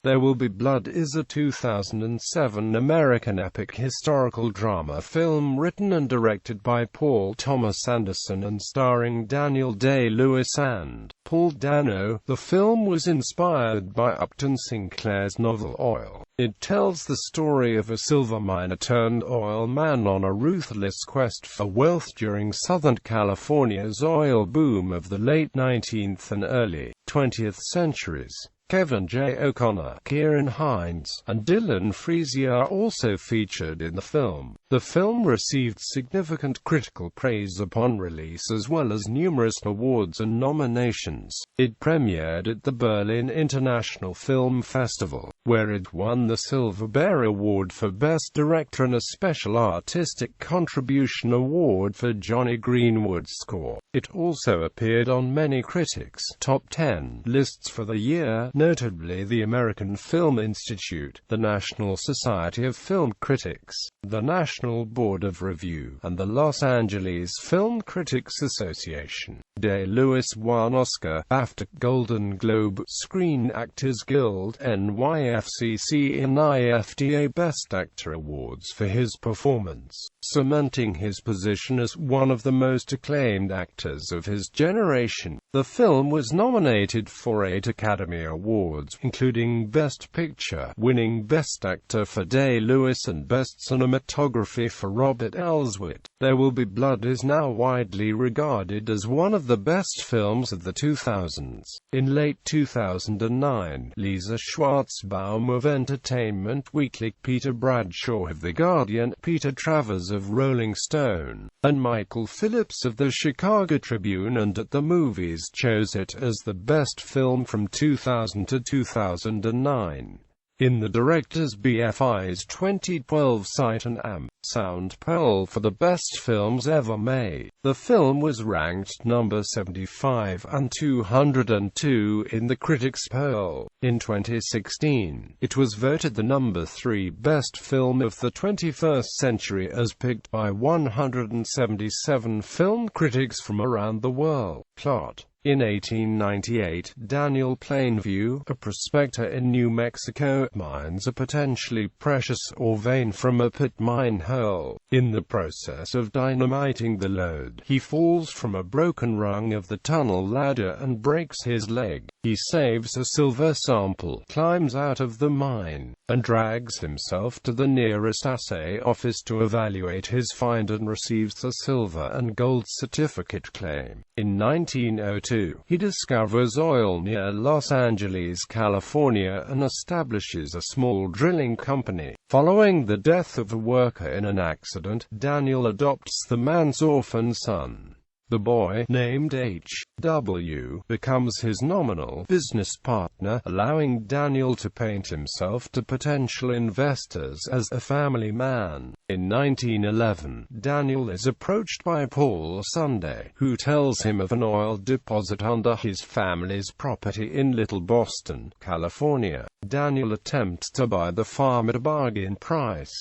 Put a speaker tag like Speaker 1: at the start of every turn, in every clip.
Speaker 1: There Will Be Blood is a 2007 American epic historical drama film written and directed by Paul Thomas Anderson and starring Daniel Day-Lewis and Paul Dano. The film was inspired by Upton Sinclair's novel Oil. It tells the story of a silver miner-turned-oilman on a ruthless quest for wealth during Southern California's oil boom of the late 19th and early 20th centuries. Kevin J. O'Connor, Kieran Hines, and Dylan Freese are also featured in the film. The film received significant critical praise upon release as well as numerous awards and nominations. It premiered at the Berlin International Film Festival, where it won the Silver Bear Award for Best Director and a Special Artistic Contribution Award for Johnny Greenwood's score. It also appeared on many critics' top 10 lists for the year, notably the American Film Institute, the National Society of Film Critics, the National Board of Review, and the Los Angeles Film Critics Association. Day-Lewis won Oscar, BAFTA, Golden Globe, Screen Actors Guild, NYFCC and IFTA Best Actor awards for his performance, cementing his position as one of the most acclaimed actors of his generation. The film was nominated for 8 Academy Awards, including Best Picture, winning Best Actor for Day-Lewis and Best Cinematography for Robert Elswit. There Will Be Blood is now widely regarded as one of the best films of the 2000s. In late 2009, Lisa Schwartzbaum of Entertainment Weekly, Peter Bradshaw of The Guardian, Peter Travers of Rolling Stone, and Michael Phillips of the Chicago Tribune and At the Movies chose it as the best film from 2000 to 2009. In the director's BFI's 2012 Sight and Sound poll for the best films ever made, the film was ranked number 75 and 202 in the critics' poll. In 2016, it was voted the number 3 best film of the 21st century as picked by 177 film critics from around the world. Plot: in 1898, Daniel Plainview, a prospector in New Mexico, mines a potentially precious ore vein from a pit mine hole. In the process of dynamiting the lode, he falls from a broken rung of the tunnel ladder and breaks his leg. He saves a silver sample, climbs out of the mine, and drags himself to the nearest assay office to evaluate his find and receives a silver and gold certificate claim. In 1902, he discovers oil near Los Angeles, California, and establishes a small drilling company. Following the death of a worker in an accident, Daniel adopts the man's orphan son. The boy, named H.W., becomes his nominal business partner, allowing Daniel to paint himself to potential investors as a family man. In 1911, Daniel is approached by Paul Sunday, who tells him of an oil deposit under his family's property in Little Boston, California. Daniel attempts to buy the farm at a bargain price.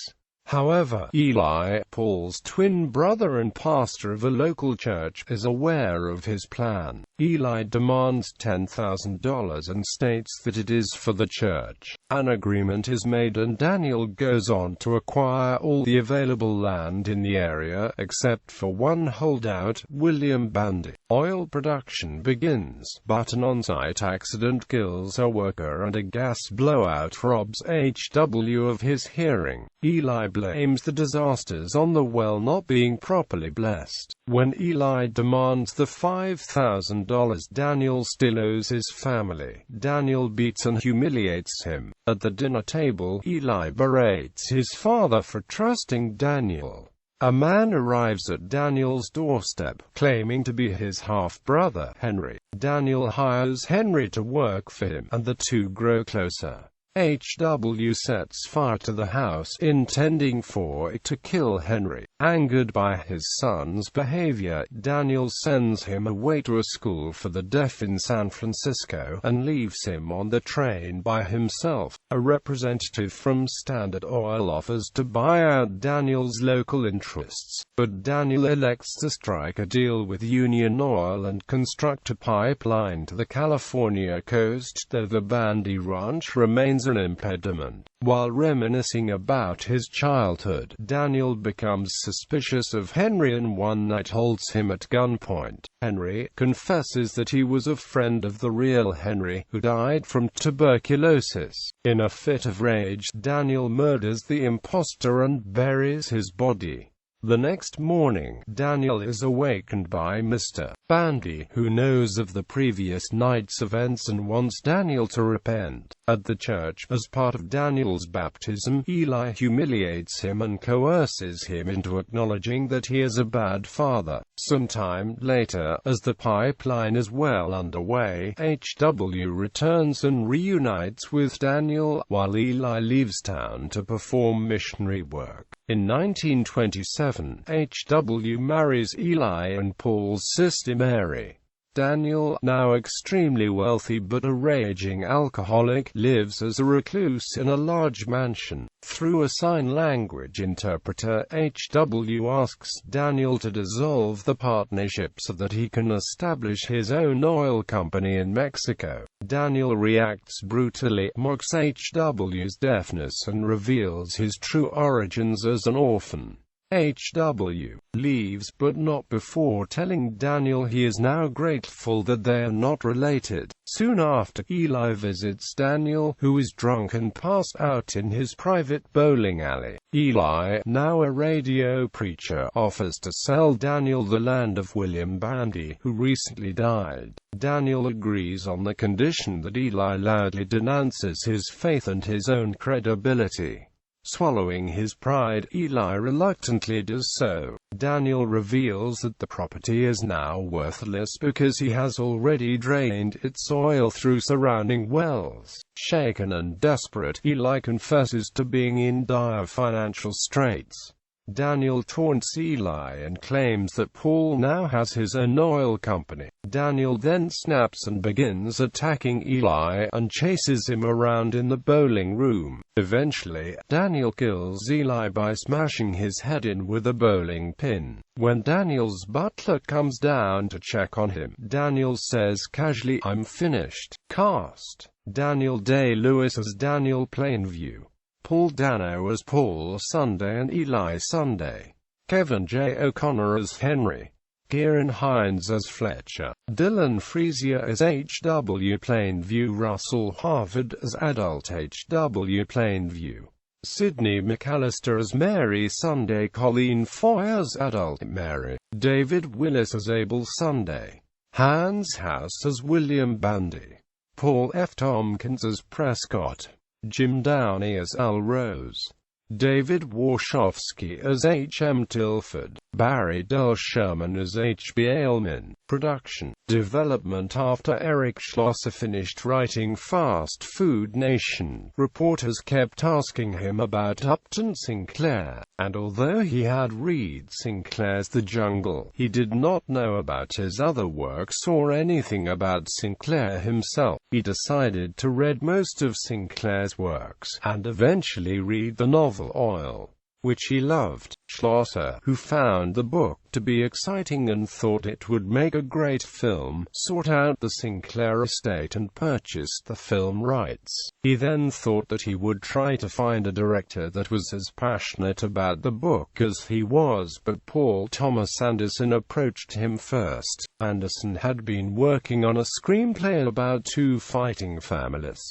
Speaker 1: However, Eli, Paul's twin brother and pastor of a local church, is aware of his plan. Eli demands $10,000 and states that it is for the church. An agreement is made and Daniel goes on to acquire all the available land in the area, except for one holdout, William Bandy. Oil production begins, but an on-site accident kills a worker and a gas blowout robs H.W. of his hearing. Eli blames the disasters on the well not being properly blessed. When Eli demands the $5,000, Daniel still owes his family. Daniel beats and humiliates him. At the dinner table, Eli berates his father for trusting Daniel. A man arrives at Daniel's doorstep, claiming to be his half-brother, Henry. Daniel hires Henry to work for him, and the two grow closer. H.W. sets fire to the house, intending for it to kill Henry. Angered by his son's behavior, Daniel sends him away to a school for the deaf in San Francisco, and leaves him on the train by himself. A representative from Standard Oil offers to buy out Daniel's local interests, but Daniel elects to strike a deal with Union Oil and construct a pipeline to the California coast, though the Bandy Ranch remains remains an impediment. While reminiscing about his childhood, Daniel becomes suspicious of Henry and one night holds him at gunpoint. Henry confesses that he was a friend of the real Henry, who died from tuberculosis. In a fit of rage, Daniel murders the imposter and buries his body. The next morning, Daniel is awakened by Mr. Bandy, who knows of the previous night's events and wants Daniel to repent. At the church, as part of Daniel's baptism, Eli humiliates him and coerces him into acknowledging that he is a bad father. Sometime later, as the pipeline is well underway, H.W. returns and reunites with Daniel, while Eli leaves town to perform missionary work. In 1927, H.W. marries Eli and Paul's sister Mary. Daniel, now extremely wealthy but a raging alcoholic, lives as a recluse in a large mansion. Through a sign language interpreter, H.W. asks Daniel to dissolve the partnership so that he can establish his own oil company in Mexico. Daniel reacts brutally, mocks H.W.'s deafness and reveals his true origins as an orphan. H.W. leaves, but not before telling Daniel he is now grateful that they are not related. Soon after, Eli visits Daniel, who is drunk and passed out in his private bowling alley. Eli, now a radio preacher, offers to sell Daniel the land of William Bandy, who recently died. Daniel agrees on the condition that Eli loudly denounces his faith and his own credibility. Swallowing his pride, Eli reluctantly does so. Daniel reveals that the property is now worthless because he has already drained its oil through surrounding wells. Shaken and desperate, Eli confesses to being in dire financial straits. Daniel taunts Eli and claims that Paul now has his own oil company. Daniel then snaps and begins attacking Eli and chases him around in the bowling room. Eventually, Daniel kills Eli by smashing his head in with a bowling pin. When Daniel's butler comes down to check on him, Daniel says casually, "I'm finished." Cast: Daniel Day-Lewis as Daniel Plainview, Paul Dano as Paul Sunday and Eli Sunday, Kevin J. O'Connor as Henry, Kieran Hines as Fletcher, Dylan Freesia as H.W. Plainview, Russell Harvard as adult H.W. Plainview, Sidney McAllister as Mary Sunday, Colleen Foy as adult Mary, David Willis as Abel Sunday, Hans House as William Bandy, Paul F. Tompkins as Prescott, Jim Downey as Al Rose, David Warshawski as H.M. Tilford, Barry Dell Sherman as H.B. Aylman. Production, development. After Eric Schlosser finished writing Fast Food Nation, reporters kept asking him about Upton Sinclair, and although he had read Sinclair's The Jungle, he did not know about his other works or anything about Sinclair himself. He decided to read most of Sinclair's works, and eventually read the novel Oil, which he loved. Schlosser, who found the book to be exciting and thought it would make a great film, sought out the Sinclair estate and purchased the film rights. He then thought that he would try to find a director that was as passionate about the book as he was, but Paul Thomas Anderson approached him first. Anderson had been working on a screenplay about two fighting families.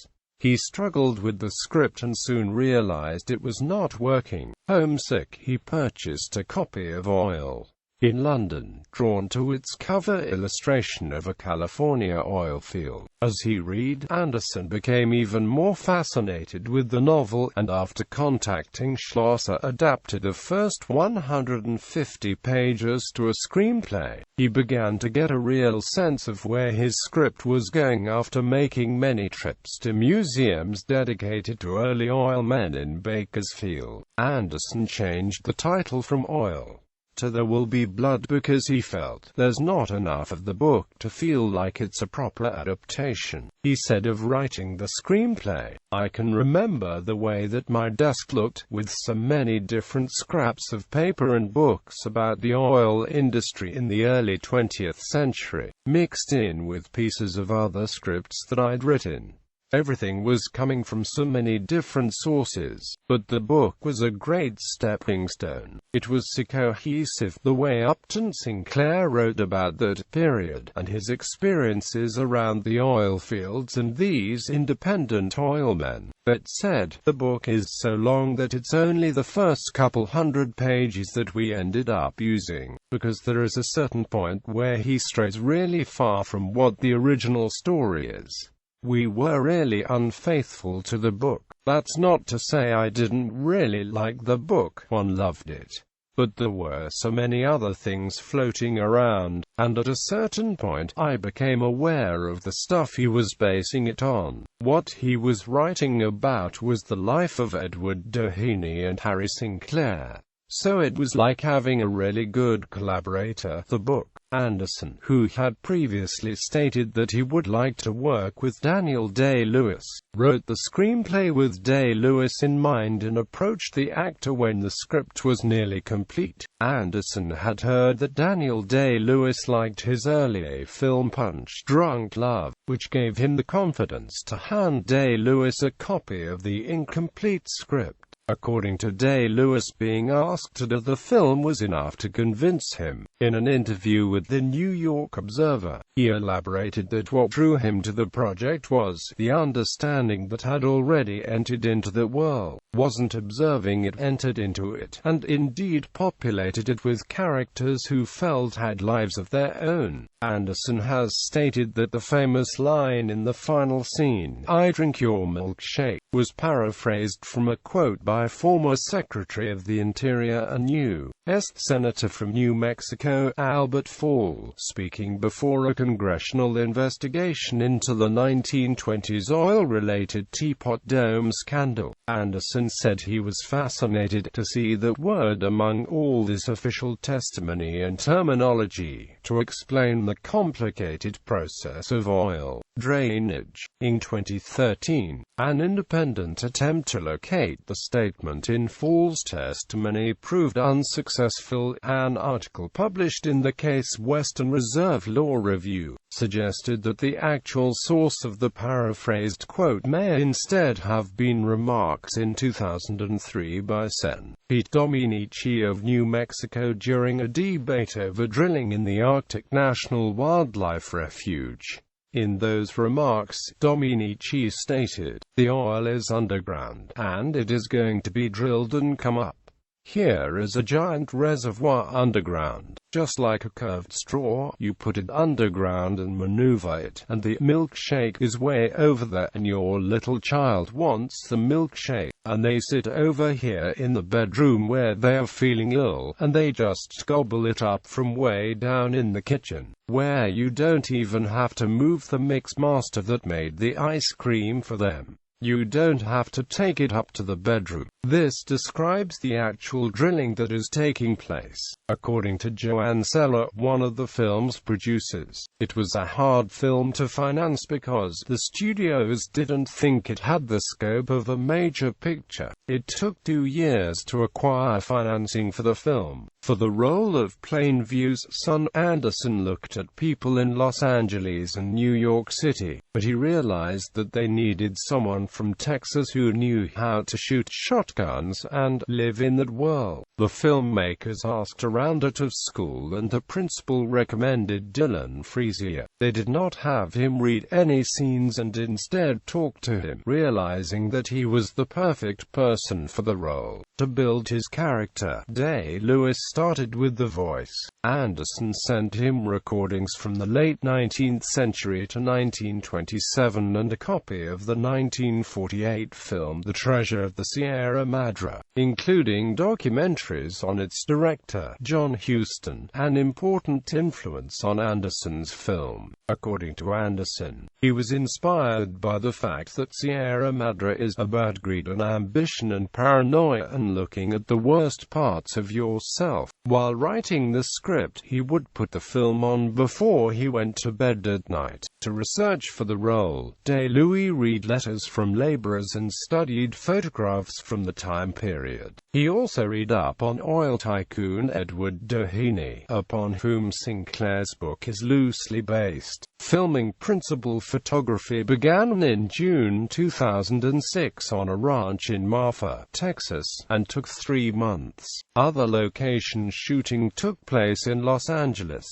Speaker 1: He struggled with the script and soon realized it was not working. Homesick, he purchased a copy of Oil in London, drawn to its cover illustration of a California oil field. As he read, Anderson became even more fascinated with the novel, and after contacting Schlosser, adapted the first 150 pages to a screenplay. He began to get a real sense of where his script was going after making many trips to museums dedicated to early oil men in Bakersfield. Anderson changed the title from Oil to There Will Be Blood because he felt there's not enough of the book to feel like it's a proper adaptation. He said of writing the screenplay, "I can remember the way that my desk looked, with so many different scraps of paper and books about the oil industry in the early 20th century, mixed in with pieces of other scripts that I'd written. Everything was coming from so many different sources, but the book was a great stepping stone. It was so cohesive, the way Upton Sinclair wrote about that period, and his experiences around the oil fields and these independent oilmen. That said, the book is so long that it's only the first couple hundred pages that we ended up using, because there is a certain point where he strays really far from what the original story is. We were really unfaithful to the book. That's not to say I didn't really like the book, one loved it. But there were so many other things floating around, and at a certain point I became aware of the stuff he was basing it on. What he was writing about was the life of Edward Doheny and Harry Sinclair. So it was like having a really good collaborator. The book. Anderson, who had previously stated that he would like to work with Daniel Day-Lewis, wrote the screenplay with Day-Lewis in mind and approached the actor when the script was nearly complete. Anderson had heard that Daniel Day-Lewis liked his earlier film Punch Drunk Love, which gave him the confidence to hand Day-Lewis a copy of the incomplete script. According to Day-Lewis, being asked to do the film was enough to convince him. In an interview with the New York Observer, he elaborated that what drew him to the project was the understanding that had already entered into the world, wasn't observing it, entered into it, and indeed populated it with characters who felt had lives of their own. Anderson has stated that the famous line in the final scene, "I drink your milkshake," was paraphrased from a quote by former Secretary of the Interior and U.S. Senator from New Mexico, Albert Fall, speaking before a congressional investigation into the 1920s oil-related Teapot Dome scandal. Anderson said he was fascinated to see that word among all this official testimony and terminology, to explain the complicated process of oil drainage. In 2013, an independent attempt to locate the statement in Fall's testimony proved unsuccessful. An article published in the Case Western Reserve Law Review suggested that the actual source of the paraphrased quote may instead have been remarks in 2003 by Sen. Pete Dominici of New Mexico during a debate over drilling in the Arctic National Wildlife Refuge. In those remarks, Dominici stated, "The oil is underground, and it is going to be drilled and come up. Here is a giant reservoir underground. Just like a curved straw, you put it underground and maneuver it, and the milkshake is way over there, and your little child wants the milkshake, and they sit over here in the bedroom where they are feeling ill, and they just gobble it up from way down in the kitchen, where you don't even have to move the mix master that made the ice cream for them. You don't have to take it up to the bedroom." This describes the actual drilling that is taking place. According to Joanne Seller, one of the film's producers, it was a hard film to finance because the studios didn't think it had the scope of a major picture. It took 2 years to acquire financing for the film. For the role of Plainview's son, Anderson looked at people in Los Angeles and New York City, but he realized that they needed someone from Texas who knew how to shoot shotguns and live in that world. The filmmakers asked around out of school and the principal recommended Dylan Freesia. They did not have him read any scenes and instead talked to him, realizing that he was the perfect person for the role. To build his character, Day-Lewis started with the voice. Anderson sent him recordings from the late 19th century to 1927 and a copy of the 1948 film The Treasure of the Sierra Madre, including documentaries on its director, John Huston, an important influence on Anderson's film. According to Anderson, he was inspired by the fact that Sierra Madre is about greed and ambition and paranoia and looking at the worst parts of yourself. While writing the script, he would put the film on before he went to bed at night. To research for the role, Day-Lewis read letters from laborers and studied photographs from the time period. He also read up on oil tycoon Edward.The, upon whom Sinclair's book is loosely based. Filming principal photography began in June 2006 on a ranch in Marfa, Texas, and took 3 months. Other location shooting took place in Los Angeles.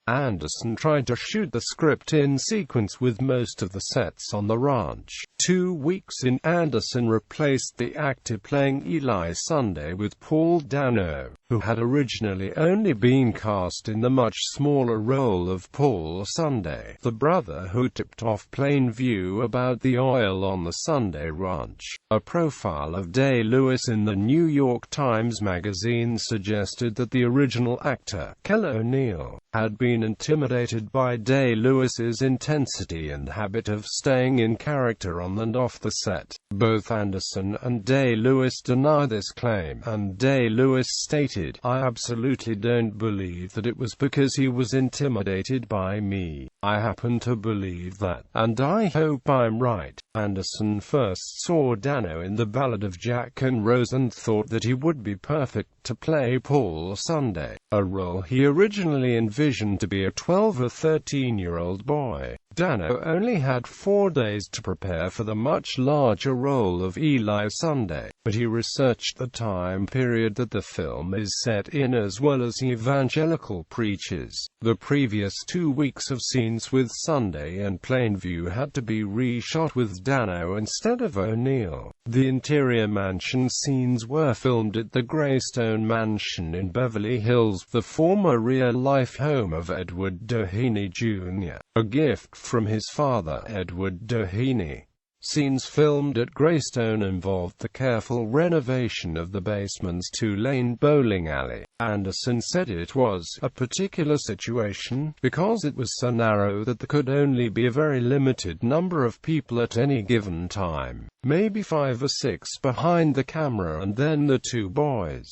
Speaker 1: Anderson tried to shoot the script in sequence with most of the sets on the ranch. 2 weeks in, Anderson replaced the actor playing Eli Sunday with Paul Dano, who had originally only been cast in the much smaller role of Paul Sunday, the brother who tipped off Plainview about the oil on the Sunday ranch. A profile of Day-Lewis in the New York Times Magazine suggested that the original actor, Kelly O'Neill, had been intimidated by Day-Lewis's intensity and habit of staying in character on and off the set. Both Anderson and Day-Lewis deny this claim, and Day-Lewis stated, "I absolutely don't believe that it was because he was intimidated by me. I happen to believe that, and I hope I'm right." Anderson first saw Dano in The Ballad of Jack and Rose and thought that he would be perfect to play Paul Sunday, a role he originally envisioned to be a 12 or 13-year-old boy. Dano only had 4 days to prepare for the much larger role of Eli Sunday, but he researched the time period that the film is set in as well as evangelical preachers. The previous 2 weeks of scenes with Sunday and Plainview had to be reshot with Dano instead of O'Neill. The interior mansion scenes were filmed at the Greystone Mansion in Beverly Hills, the former real-life home of Edward.The Jr., a gift from his father, Edward.The. Scenes filmed at Greystone involved the careful renovation of the basement's 2-lane bowling alley. Anderson said it was a particular situation, because it was so narrow that there could only be a very limited number of people at any given time, maybe 5 or 6 behind the camera and then the 2 boys.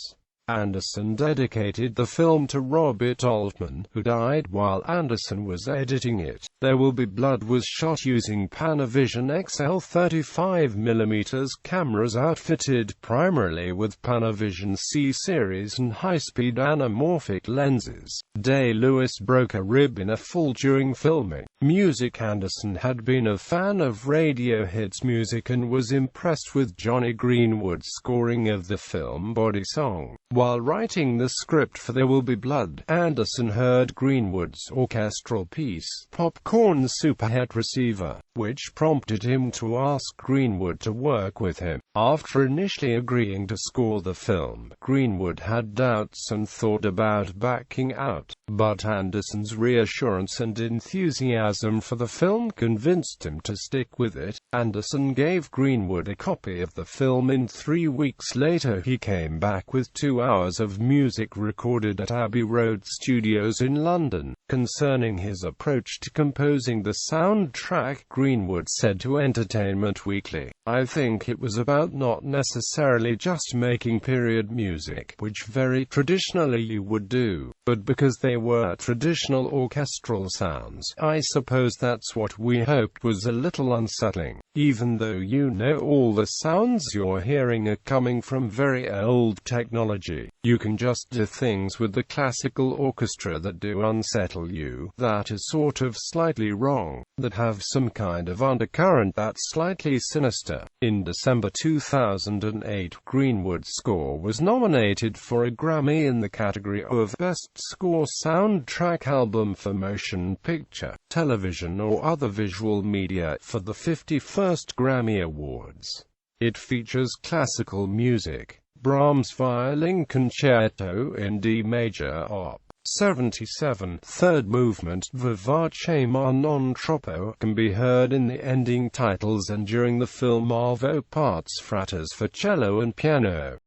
Speaker 1: Anderson dedicated the film to Robert Altman, who died while Anderson was editing it. There Will Be Blood was shot using Panavision XL 35mm cameras outfitted primarily with Panavision C-series and high-speed anamorphic lenses. Day-Lewis broke a rib in a fall during filming. Music. Anderson had been a fan of radio hits music and was impressed with Johnny Greenwood's scoring of the film Body Song. While writing the script for There Will Be Blood, Anderson heard Greenwood's orchestral piece, Popcorn Superhet Receiver, which prompted him to ask Greenwood to work with him. After initially agreeing to score the film, Greenwood had doubts and thought about backing out, but Anderson's reassurance and enthusiasm for the film convinced him to stick with it. Anderson gave Greenwood a copy of the film. In 3 weeks later he came back with 2 hours of music recorded at Abbey Road Studios in London. Concerning his approach to composing the soundtrack, Greenwood said to Entertainment Weekly, "I think it was about not necessarily just making period music, which very traditionally you would do, but because they were traditional orchestral sounds. I suppose that's what we hoped was a little unsettling. Even though you know all the sounds you're hearing are coming from very old technology, you can just do things with the classical orchestra that do unsettle you, that is sort of slightly wrong, that have some kind of undercurrent that's slightly sinister." In December 2008, Greenwood's score was nominated for a Grammy in the category of Best Score Soundtrack Album for Motion Picture, Television or Other Visual Media for the 51st Grammy Awards. It features classical music. Brahms' Violin Concerto in D major Op. 77, third movement, Vivace ma non troppo, can be heard in the ending titles and during the film Arvo parts fratters for cello and piano.